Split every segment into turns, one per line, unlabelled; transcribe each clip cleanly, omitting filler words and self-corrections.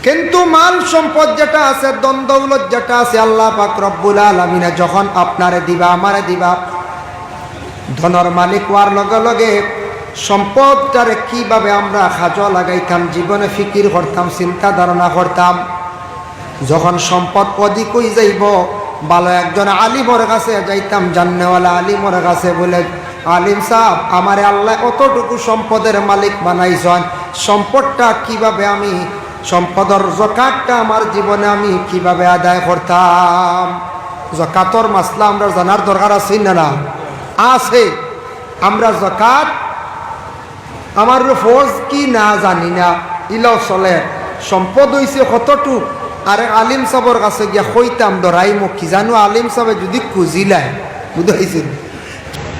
কিন্তু মাল সম্পদ যেটা আছে, ধন দৌলত যেটা আছে, আল্লাহ পাক রব্বুল আলামিন যখন আপনারে দিবা আমারে দিবা, ধনের মালিক হওয়ার লগে লগে সম্পদটারে কিভাবে আমরা কাজে লাগাইতাম জীবনে ফিকির করতাম, চিন্তা ধারণা করতাম। যখন সম্পদ অধিক হয়ে যাইব, ভালো একজন আলিমর কাছে যাইতাম, জান্নেওয়ালা আলিমর কাছে, বলে আলিম সাহেব আমারে আল্লাহ অতটুকু সম্পদের মালিক বানাইছেন, সম্পদটা কিভাবে আমি, সম্পদের যাকাতটা আমার জীবনে আমি কিভাবে আদায় করতাম। যাকাতর মাসলা আমরা জানার দরকার আছে না? আছে। আমরা যাকাত আমার ফরজ কি না জানি না, ইলাও চলে। সম্পদ হইছে কতটুক, আরে আলিম সাহেবের কাছে গিয়া কইতাম ধরাইমো, কি জানো আলিম সাহেব যদি খুঁজিলাই, বুঝাইছেন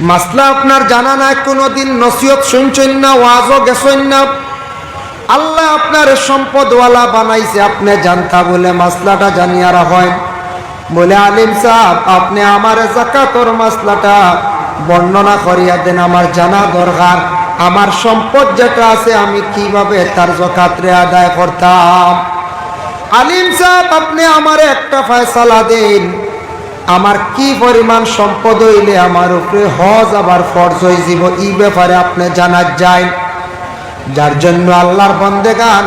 মাসলা আপনার জানা নাই, কোনোদিন নসিহত শুনছেন না, ওয়াজও গেছেন না, আল্লাহ আপনার সম্পদওয়ালা বানাইছে, আপনি জানতা বলে মাসলাটা জানিয়ারা হয়। বলে আলিম সাহেব আপনি আমার যাকাতর মাসলাটা বর্ণনা করিয়া দেন, আমার জানা দরকার, আমার সম্পদ যেটা আছে আমি কিভাবে তার যাকাতরে আদায় করতাম। আলিম সাহেব আপনি আমার একটা ফয়সালা দেন, আমার কি পরিমাণ সম্পদ হইলে আমার উপরে হজ আবার ফরজ হয়ে যাব, এই ব্যাপারে আপনি জানা যায়। যার জন্য আল্লাহর বন্দেগান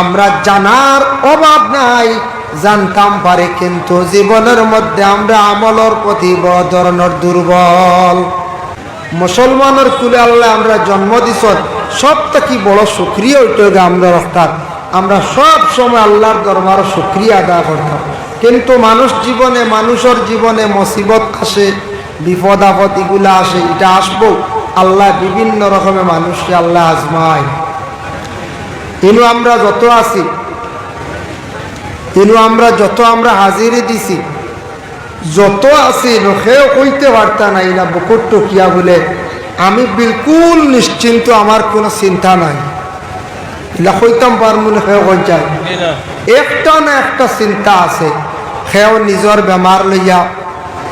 আমরা জানার অভাব নাই, জানতাম পারে, কিন্তু জীবনের মধ্যে আমরা আমলের প্রতি বড় ধরনের দুর্বল। মুসলমানের কুলে আল্লাহ আমরা জন্ম দিছ, সব থেকে বড় শুকরিয়া ওইটা আমরা রাখতাম, আমরা সব সময় আল্লাহর দরবার শুকরিয়া আদায় করতাম। কিন্তু মানুষের জীবনে মুসিবত আসে, বিপদ আপদ এগুলা আসে, এটা আসবো, আল্লাহ বিভিন্ন রকমের মানুষকে আল্লাহ আজমায়। কিন্তু আমরা যত আছি, আমরা হাজিরি দিছি, যত আছি সেও কইতে পারতা নাই না বকুট টকিয়া বলে আমি বিলকুল নিশ্চিন্ত, আমার কোনো চিন্তা নাই, এটা কইতাম পারমুনে সেও কই যায়। একটা না একটা চিন্তা আছে, সেও নিজের বেমার লইয়া,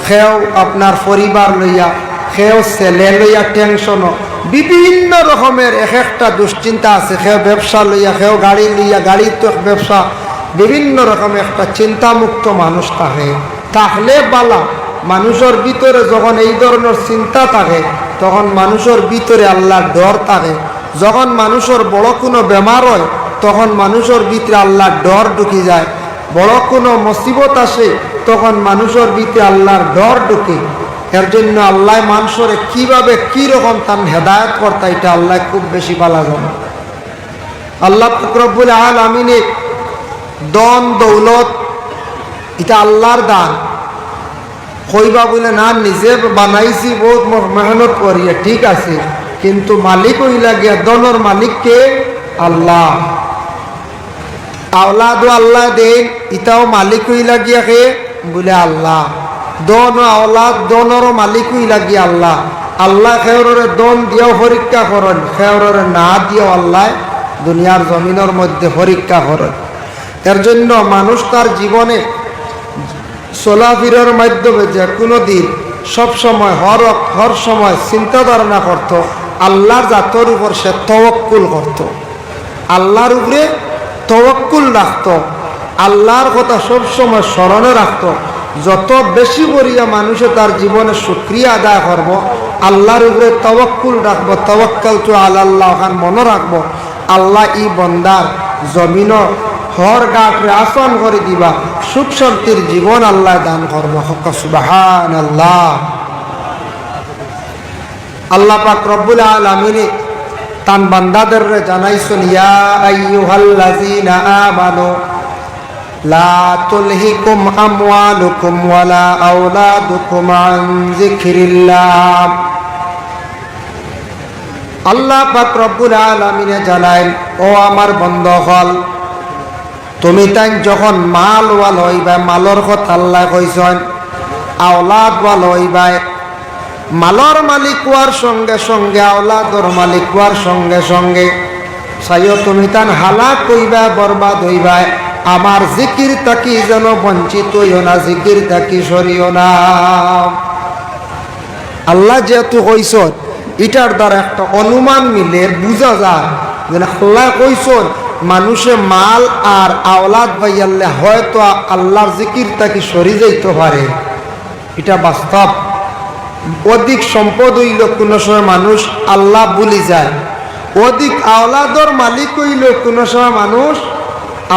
সেও আপনার পরিবার লইয়া, সেও ছেলে লইয়া টেনশনও, বিভিন্ন রকমের এক একটা দুশ্চিন্তা আছে। সেও ব্যবসা লইয়া, সেও গাড়ি লইয়া, গাড়ির তো ব্যবসা, বিভিন্ন রকমের একটা চিন্তামুক্ত মানুষ থাকে। তাহলে বালা, মানুষের ভিতরে যখন এই ধরনের চিন্তা থাকে, তখন মানুষের ভিতরে আল্লাহর ডর থাকে। যখন মানুষের বড় কোনো বেমার হয়, তখন মানুষের ভিতরে আল্লাহর ডর ঢুকে যায়। বড় কোনো মুসিবত আসে, তখন মানুষের ভিতরে আল্লাহর ডর ঢুকে। এর জন্য আল্লাহ মানুষের কিভাবে কি রকম তার হেদায়েত করতে, এটা আল্লাহ খুব বেশি ভালো জানে। আল্লাহ পাক রব্বুল আলামিন ধন দৌলত এটা আল্লাহর দান, কইবা বলে না নিজে বানাইছি বহুত মেহনত করিয়া, ঠিক আছে, কিন্তু মালিক হইলা গিয়া, ধনের মালিককে আল্লাহ। আওলাদও আল্লাহ দেন, ইটাও মালিক হইলা গিয়া কে বলে আল্লাহ। দন আওলাদ দনেরও মালিক হইলা গিয়া আল্লাহ। আল্লাহ খেয়রে দন দিয়েও পরীক্ষা করেন, খেয়রে না দিয়েও আল্লাহ দুনিয়ার জমিনের মধ্যে পরীক্ষা করেন। এর জন্য মানুষ তার জীবনে চলাফেরার মাধ্যমে যে কোনো দিন সবসময় হর সময় চিন্তা ধারণা করত, আল্লাহর জাতর উপর সে তওয়াক্কুল করত, আল্লাহর উপরে তওয়াক্কুল রাখত, আল্লাহর কথা সবসময় স্মরণে রাখত। যত বেশি করিয়া মানুষে তার জীবনে শুকরিয়া আদায় করব, আল্লাহর উপরে তওয়াক্কুল রাখবো, তাওয়াক্কালতু আলাল্লাহ খান মনে রাখবো, আল্লাহ ই বন্দার জমিন হর গাঁটরে আসন করে দিবা, সুখ শান্তির জীবন আল্লাহ দান করবো। সুবহানাল্লাহ। আল্লাহ পাক রব্বুল আলামিন তান বান্দাদের জানাইছেন, ইয়া আইয়ুহাল্লাযীনা আমানু লা তুলহিকুম আমওয়ালুকুম ওয়ালা আওলাদুকুম আন যিকরিল্লাহ। আল্লাহ পাক রব্বুল আলামিন জানাইন, ও আমার বন্ধুগণ, তুমি তাই যখন মাল ওয়াল হইবা, মালর কথা আল্লাহ কইছেন, আওলাদ ওয়াল হইবা, মালর মালিক হওয়ার সঙ্গে সঙ্গে, আওলাদর মালিক হওয়ার সঙ্গে সঙ্গে চাইও তুমি তান হালাক হইবা, বরবাদ হইবা, আমার জিকির তাকি যেন বঞ্চিত হইও না, জিকির তাকি সরিও না। আল্লাহ যেহেতু কইছেন, এটার দ্বারা একটা অনুমান মিলে বুঝা যায় যে আল্লাহ কইছেন মানুষে মাল আর আওলাদ পাইয়ালে হয়তো আল্লাহর জিকির তাকে সরি যাইতে পারে, এটা বাস্তব। অধিক সম্পদ হইল কোনো সময় মানুষ আল্লাহ ভুলি যায়, অধিক আওলাদর মালিক হইল কোনো সময় মানুষ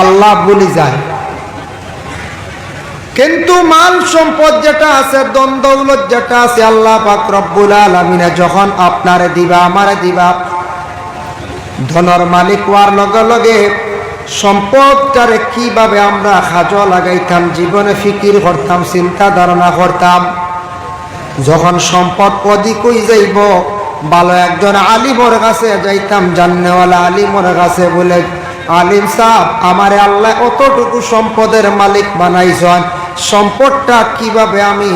আল্লাহ ভুলি যায়। কিন্তু মাল সম্পদ যেটা আছে, ধন দৌলত যেটা আছে, আল্লাহ পাক রব্বুল আলামিন যখন আপনারে দিবা আমারে দিবা, ধনের মালিক হওয়ার লগে লগে সম্পদটারে কিভাবে আমরা কাজে লাগাইতাম জীবনে ফিকির করতাম, চিন্তা ধারণা করতাম। যখন সম্পদ অধিক হয়ে যাইব, ভালো একজন আলিমর কাছে যাইতাম, জান্নেওয়ালা আলিমর কাছে, বলে আলিম সাহেব আমারে আল্লাহ অতটুকু সম্পদের মালিক বানাইছেন, সম্পদটা কিভাবে আমি,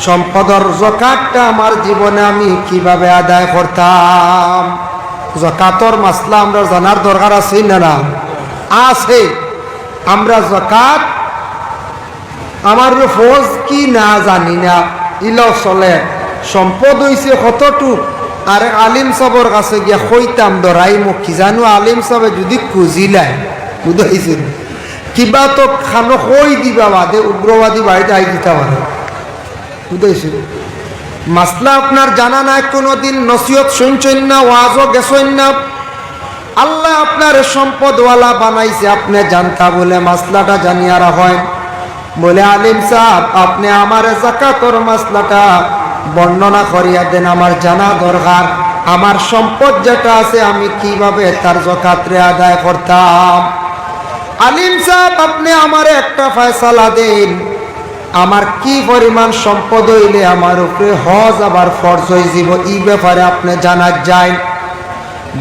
সম্পদের যাকাতটা আমার জীবনে আমি কিভাবে আদায় করতাম। যাকাতর মাসলা আমরা জানার দরকার আছে না? আছে। আমরা যাকাত আমার ফরজ কি না জানি না, ইলো চলে। সম্পদ হইছে কতটুক, আর আলিম সাহর কাছে গিয়া কইতাম ধরাই মুখ কি জানো, আলিম সাহেব যদি খুঁজিলাই বুঝাইছিল কিবা তো খানো কই দিবা, বাদে উগ্রবাদী বাড়িতে আই দিতে পারে, বুঝাইছিল। মাসলা আপনার জানা নাই, কোনোদিন নসিহত শুনছেন না, ওয়াজও গেছেন না, আল্লাহ আপনার সম্পদওয়ালা বানাইছে, আপনি জানতা বলে মাসলাটা জানিয়া রাখেন। বলে আলিম সাহেব আপনি আমার যাকাতর মাসলাটা বর্ণনা করিয়া দেন, আমার জানা দরকার, আমার সম্পদ যেটা আছে আমি কিভাবে তার যাকাতরে আদায় করতাম। আলিম সাহেব আপনি আমার একটা ফয়সালা দেন, আমার কি পরিমাণ সম্পদ হইলে আমার উপরে হজ আবার ফরজ হয়ে যাব, এই ব্যাপারে আপনি জানা যায়।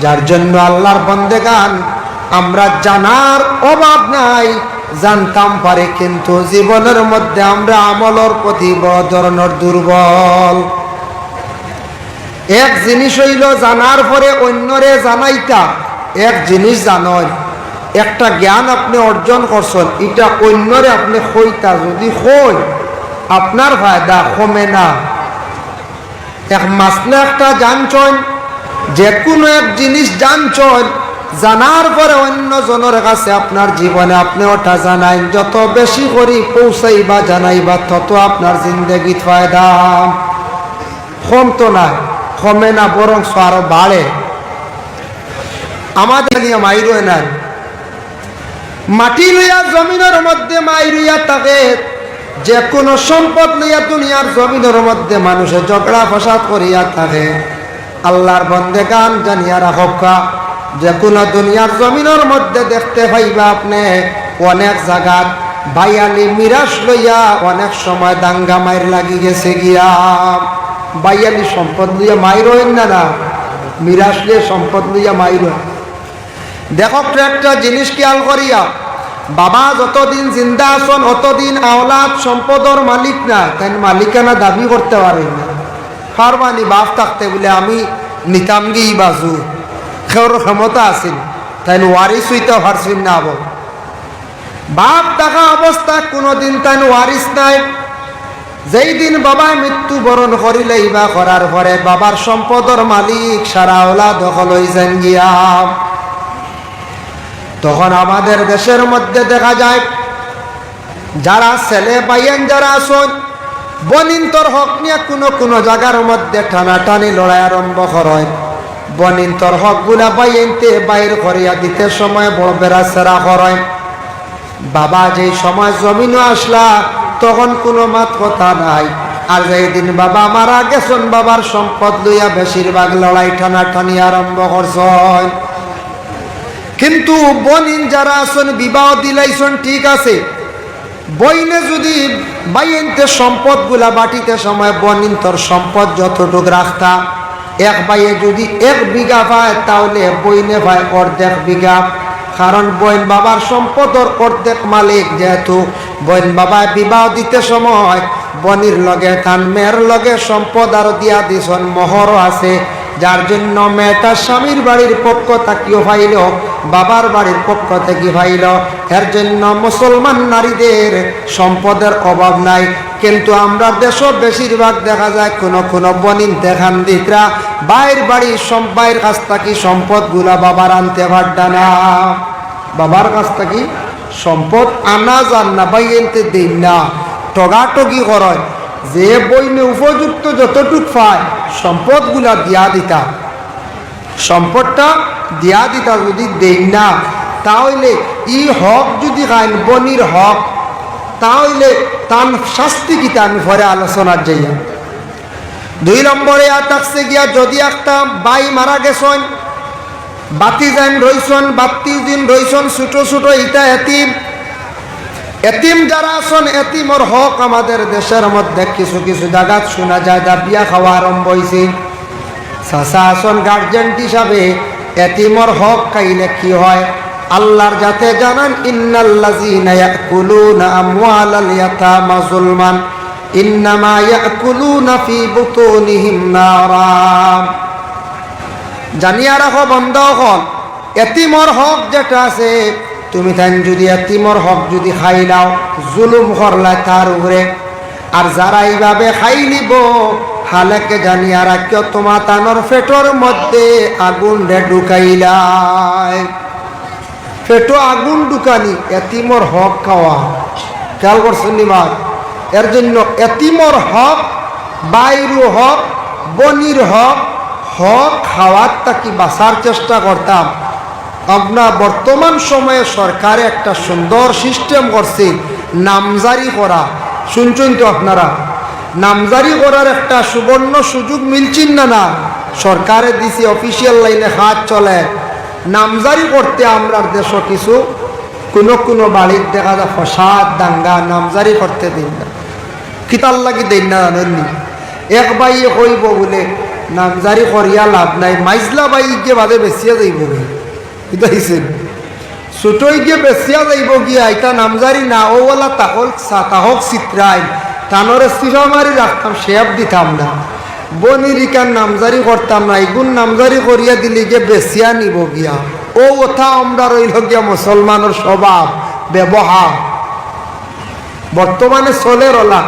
যার জন্য আল্লাহর বন্দেগান আমরা জানার অভাব নাই, জানতাম পারে, কিন্তু জীবনের মধ্যে আমরা আমলের প্রতি বড় ধরনের দুর্বল। এক জিনিস হইল জানার পরে অন্যরে জানাইতা, এক জিনিস জানয়, একটা জ্ঞান আপনি অর্জন করছেন, এটা অন্যরে আপনি কইতা, যদি কই আপনার ফায়দা কমে না। এক মাসলা একটা জানছেন, যে কোনো এক জিনিস জানছেন, জানার পরে অন্য জনের কাছে আপনার জীবনে আপনি ওটা জানাই, যত বেশি করি পৌঁছাইবা জানাইবা তত আপনার জিন্দগিত ফায়দা। কম তো না, কমে না, বরং আরো বাড়ে। আমাদের নিয়ে মাইরই না, মাটি লইয়া জমিনের মধ্যে মাইরিয়া থাকে, যে কোনো সম্পদ লইয়া দুনিয়ার জমিনের মধ্যে মানুষে ঝগড়া ফসাদ করিয়া থাকে। আল্লাহর বন্দেগান জানিয়া রাখা, যে কোনো দুনিয়ার জমিনের মধ্যে দেখতে পাইবা আপনি অনেক জায়গাত বাইয়ালি মিরাস লইয়া অনেক সময় দাঙ্গা মাইর লাগি গেছে গিয়া। বাইয়ালি সম্পদ লইয়া মাইর হইন না, মিরাস লিয়ে সম্পদ লইয়া মাইর। দেখো একটা জিনিস খেয়াল করিয়া, বাবা যতদিন জিন্দা আসন অতদিন আওলাদ সম্পদর মালিক না, তাই মালিকানা দাবি করতে পারেন না। ফারমানি বাপ থাকতে বলে আমি নিতাম গিয়ে বাজু, খেওর ক্ষমতা আসেন, তাই ওয়ারিস হইতে পারছেন না। বাপ থাকা অবস্থা কোনোদিন তাই ওয়ারিস নাই। যেই দিন বাবায় মৃত্যুবরণ করিলেই বা করার পরে বাবার সম্পদর মালিক সারা আওলাদ দখল হইছেন গিয়া। তখন আমাদের দেশের মধ্যে দেখা যায় যারা ছেলে পাইয়েন যারা আসন বনিন্তর হক নিয়ে কোনো জায়গার মধ্যে টানাটানি লড়াই আরম্ভ করেন। বনিন্তর হক গুলা পাইয়েনতে বাইর করিয়া দিতে সময় বড় বেড়া সেরা করেন। বাবা যেই সময় জমিন আসলা তখন কোনো মাত কথা নাই। আর যেদিন বাবা মারা গেছেন বাবার সম্পদ লইয়া বেশিরভাগ লড়াই টানাটানি আরম্ভ করছেন। কিন্তু বনিন যারা আছেন বিবাহ দিলাইছেন ঠিক আছে, বইনে যদি বাইনতে সম্পদ গুলা বাটিতে সময় বনিন তোর সম্পদ যতটুক রাখতা, এক বাইয়ে যদি 1 বিঘা পায় তাহলে বইনে পায় অর্ধেক বিঘা। কারণ বইন বাবার সম্পদর অর্ধেক মালিক, যেহেতু বইন বাবায় বিবাহ দিতে সময় বনির লগে তান মেয়ের লগে সম্পদ আরো দিয়া দিছন, মোহরও আছে। যার জন্য মেয়েটা স্বামীর বাড়ির পক্ষ থাকিও ভাইল, বাবার বাড়ির পক্ষ থেকে ভাইল। এর জন্য মুসলমান নারীদের সম্পদের অভাব নাই। কিন্তু আমরা দেশও বেশিরভাগ দেখা যায় কোনো বনিন দেখান দিকরা বাইর বাড়ির বাইর কাছ থাকি সম্পদগুলা বাবার আনতে পারডা না। বাবার কাছ থেকে সম্পদ আনা যান না, বাইনতে দেন না, টগাটগি করেন। যে বইনে উপযুক্ত যতটুক পায় সম্পদগুলা দিয়া দিতা, সম্পদটা দিয়া দিতা। যদি দেন না তাহলে ই হক যদি খাইন বনির হক, তাহলে তার শাস্তি কি তা আমি পরে আলোচনার যাইয়া। 2 নম্বরে থাকছে গিয়া, যদি একটা বাই মারা গেছেন, বাতি যান রইছেন, 32 দিন রইছেন, ছোট ছোট ইটা এতিম, এতিম যারা আছেন এতিমর হক আমাদের দেশের মধ্যে কিছু কিছু জায়গাত শোনা যায় বিয়া খাওয়া আরম্ভ হয়েছে। চাচা আছেন গার্জেন হিসাবে, এতিমর হক খাইলে কি হয় আল্লাহর যাতে জানান, ইন্নাল্লাযীনা ইয়াকুলুনা আমওয়ালাল ইয়াতামা যুলমান ইন্নামা ইয়াকুলুনা ফি বুতুনিহিম নারা। জানিয়া রাখো বন্ধুগণ, এতিমর হক যেটা আছে, তুমি তাই যদি এতিমর হক যদি খাই নাও, জুলুম করলা তার উপরে, আর যারা এইভাবে খাই নিব হালেকে জানিয়া রাখিও তোমার তানোর পেটর মধ্যে আগুন রে ঢুকাইলাই। পেটো আগুন ঢুকানি এতিমর হক খাওয়া, খেয়াল করছেন নিমার। এর জন্য এতিমর হক, বাইরু হক, বনির হক, হক খাওয়ার তাকি বাঁচার চেষ্টা করতাম। আপনার বর্তমান সময়ে সরকারে একটা সুন্দর সিস্টেম করছে নামজারি করা, শুনছেন তো আপনারা? নামজারি করার একটা সুবর্ণ সুযোগ মিলছেন না? না, সরকারে দিছে, অফিসিয়াল লাইনে হাত চলে। নামজারি করতে আমরা দেশ কিছু কোনো বাড়ির দেখা যায় ফসাদ দাঙ্গা, নামজারি করতে দিন না। কিতার লাগি দিন না জানেননি? এক বাইয়ে কইব বলে নামজারি করিয়া লাভ নাই, মাইজলা বাই গিয়ে বাদে বেচিয়া যাইব গে, এটা হিসেব ছোটই গিয়ে বেচিয়া যাইব গিয়া। এটা নামজারি না ওলা তাহক চিত্রাই তানরে সিফা মারি রাখতাম, শেপ দিতাম না, বনিরিকার নামজারি করতাম না, এগুন নামজারি করিয়া দিলে গিয়ে বেচিয়া নিব গিয়া। ও কথা আমরা রইল গিয়া মুসলমানের স্বভাব ব্যবহার বর্তমানে চলে রলা।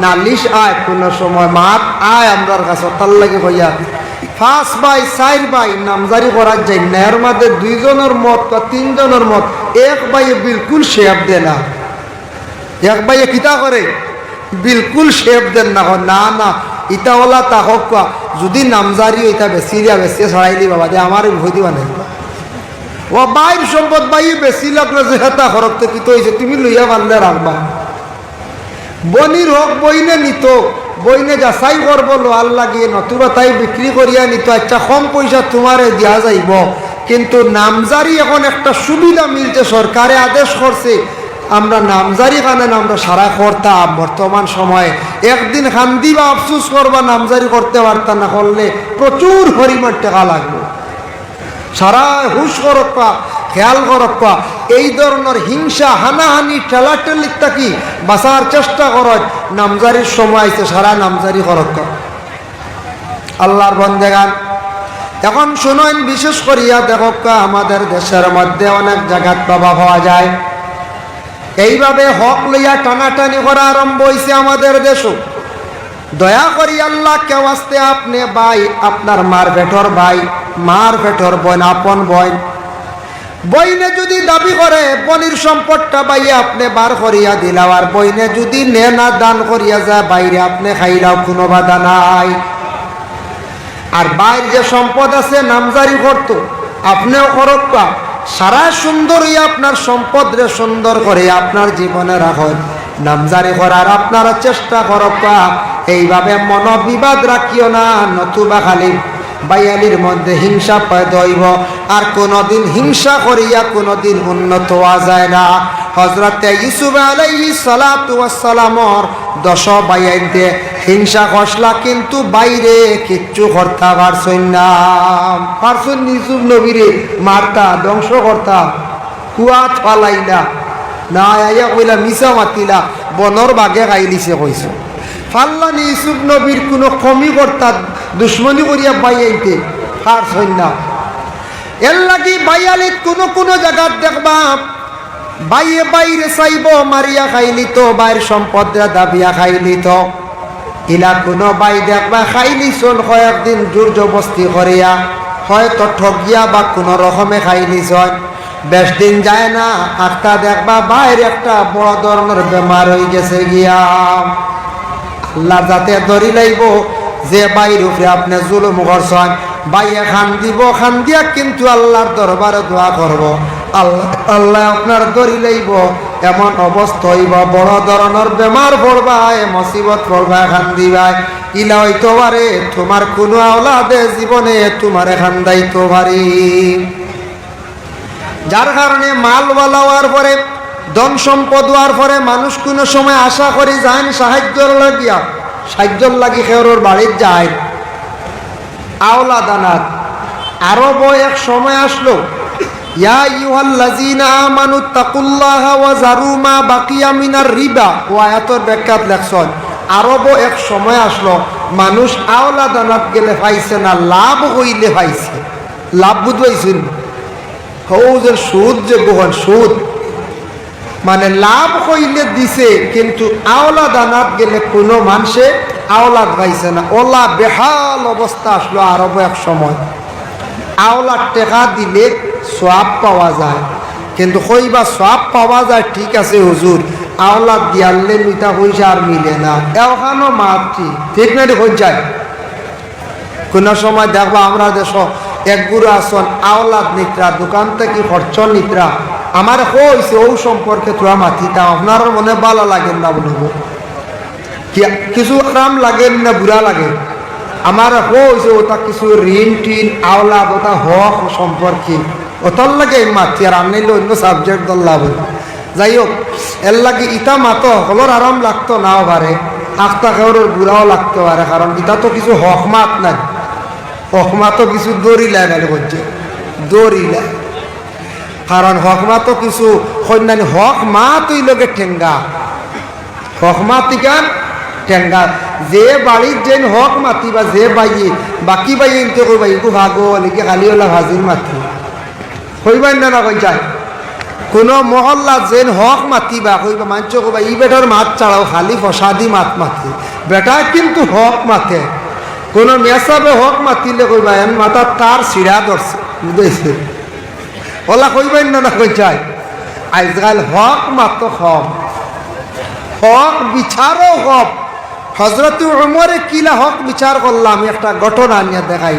নালিশ আয় কোনো সময় মাত আয় আমরার কাছে, তার লাগে হইয়া 5 বাই 4 বাই নামজারি করার যাই না। এর মধ্যে 2 জনের মত বা 3 জনের মত, এক বাইয়ে বিলকুল শেপ দে না, এক বাইয়ে কিতা করে বিলকুল শেপ দেন না। না না, ইটা ওলা তাহক যদি নামজারি ওইটা বেচিয়া ছড়াইলি বাবা দে আমার ভয় দিবা নাই। ও বাইর সম্পদ বাইয়ে বেশি লাগলো যে হেতা খরক তো কি তো হয়েছে, তুমি লইয়া পারলে রাখবা। বনির হোক বইনে নিত, বইনে যাচাই করবো লোহার লাগিয়ে, নতুবা তাই বিক্রি করিয়া নিত, আচ্ছা কম পয়সা তোমারে দেওয়া যাইব। কিন্তু নামজারি এখন একটা সুবিধা মিলছে, সরকারে আদেশ করছে, আমরা নামজারি কানেন আমরা সারা করতাম। বর্তমান সময়ে একদিন খান্দি বা আফসুস করবা নামজারি করতে পারতাম না, করলে প্রচুর পরিমাণ টাকা লাগবে। সারা হুশ করক্কা, খেয়াল করক্কা, এই ধরনের হিংসা হানাহানি ঠেলাঠেলির থাকি বাঁচার চেষ্টা করেন। নামজারির সময় আইছে, সারা নামজারি করক্কা। আল্লাহর বন্দেগান এখন শুনেন, বিশেষ করিয়া দেখক্কা আমাদের দেশের মধ্যে অনেক জায়গাত বাবা পাওয়া যায় এইভাবে হক লইয়া টানাটানি করা আরম্ভ হয়েছে আমাদের দেশও। দয়া করি আল্লাহ কেউ আসতে, আপনি ভাই, আপনার মার পেটর ভাই, মার পেটর বোন, আপন বোন, বইনে যদি দাবি করে বনির সম্পদটা বাইয়ে আপনি বার করিয়া দিলাও, আর বইনে যদি নে না দান করিয়া যায় বাইরে আপনি খাইলাও, কোনো বাধা নাই। আর বাইরে যে সম্পদ আছে নামজারি করতো, আপনিও করক্কা, সারা সুন্দর হইয়া আপনার সম্পদ রে সুন্দর করে আপনার জীবনে রাখেন। নামজারি করার আপনারা চেষ্টা করক্কা, এইভাবে মনোবিবাদ রাখিও না, নতুবা খালি বাইয়ালির মধ্যে হিংসা পয়দা হইব। আর কোনদিন হিংসা করিয়া কোনদিন উন্নত হওয়া যায় না। হযরতে ইউসুফ আলাইহিস সালাতু ওয়াস সালামর 10 বাইয়াইতে হিংসা কষলা, কিন্তু বাইরে কিচ্ছু করতে পারছেন না। পারছেন ইউসুফ নবীরে মারতা, ধ্বংস করতা, কুয়াত ফালাইলা না, আইয়া কইলা মিছা মাতিলা, বনর বাগে খাইলিছে কইছো। ফাল্লানি ইউসুফ নবীর কোনো কমি করতা, দুশ্মনী করিয়া বাইয়াইতে পারছেন না। এর লাগি বাইয়ালিত কোনো জায়গাত দেখবা বাইয়ে বাইরে চাইব মারিয়া খাইলিত, বাইর সম্পদরা দাবিয়া খাইলিত। ইলা কোনো বাই দেখবা খাইলিছন কয়েকদিন জোর জবস্তি করিয়া, হয়তো ঠগিয়া বা কোনো রকমে খাইলিছন। বেশ দিন যায় না, একটা দেখবা বাইরে একটা বড় ধরনের বেমার হয়ে গেছে গিয়া। আল্লাহ যাতে ধরি লাইব যে বাইর উপরে আপনি জুলুম করছেন, বাইয়ে খান দিব, খান দিয়া কিন্তু আল্লাহর দরবারে দোয়া করব, আল্লাহ আল্লাহ আপনার ধরি লাইব। এমন অবস্থা হইব বড় ধরনের বেমার পড়বায়, মুসিবত পড়বায়, খান দিবাই। ইলা হইতে পারে তোমার কোনো আওলাদে জীবনে তোমার খান দাইতে পারি। যার কারণে মালওয়ালা হওয়ার পরে, ধন সম্পদ হওয়ার পরে মানুষ কোনো সময় আশা করি যায় সাহায্যর লাগিয়া, সাহায্যর লাগি খেওর বাড়ির যায় আওলাদ আনাত। আরব এক সময় আসলো, ইয়া আইয়ুহাল্লাযীনা আমানু তাকুল্লাহা ওয়া যারু মা বাকিয়া মিনার রিবা, ও আয়াতের ব্যাখ্যাত লেখছেন আরব এক সময় আসলো মানুষ আওলাদ আনাত গেলে পাইছে না, লাভ হইলে পাইছে। লাভ বুঝবাইছেন? হৌজের সুদ যে গোহন সুদ মানে লাভ হইলে দিছে, কিন্তু আওলাদ আনাত গেলে কোনো মানুষে আওলাদ পাইছে না। ওলা বেহাল অবস্থা আসলো আরব এক সময়। আওলাদ টেকা দিলে সওয়াব পাওয়া যায়, কিন্তু কইবা সওয়াব পাওয়া যায় ঠিক আছে হুজুর, আওলাদ দিয়ালে মিটা পয়সা আর মিলে না, এখানো মাতৃ ঠিক না হয়ে যায়। কোনো সময় দেখবা আমরা দেশ এক গুরু আসন আওলাদ নিত্রা, দোকান থেকে খরচ নিত্রা, আমার হয়েছে ও সম্পর্কে তোরা মাতিতা, আপনার মনে ভালো লাগেন না বলব, কিছু আরাম লাগেন না বুড়া লাগে। আমার হয়েছে ওটা কিছু ঋণ টিন আওলাদ ওটা হক সম্পর্কে ওটার লাগে মাতি, আর আনলে অন্য সাবজেক্ট দল লাভ। যাই হোক, এর লাগে ইটা মাতো হলর আরাম লাগতো নাও পারে, আখতা খেওর বুড়াও লাগতে পারে, কারণ ইটা তো কিছু হক মাত নাই, হকমা তো কিছু দৌড়িলায় না বলছে, দৌড়িলায়, কারণ হকমা তো কিছু কন্যানি হক মা তুই লোকে ঠেঙ্গা, হক মা তিকান ঠেঙ্গা। যে বাড়ির যেন হক মাতি বা যে বাইয়ে বাকি বাইয়ে ইনতে কইবা ইগু ভাগো লিখে খালি ওলা ভাজির মাতি কইবাই না না কই যায়। কোনো মহল্লা যেন হক মাতিবা কইবা মাঞ্চ কইবা ই বেটার মাত ছাড়াও খালি ফসাদি মাত মাতি, বেটা কিন্তু হক মাতে। কোনো মেসাবে হক মাতিলে কইবা এন মাথা তার সিড়া ধরছে, বুঝেছে ওলা কইবাই না না কই যায়। আজকাল হক মাত্র হক, হক বিচারও হক। হজরত উমরে কিলা হক বিচার করলাম, একটা ঘটনা নিয়ে দেখাই।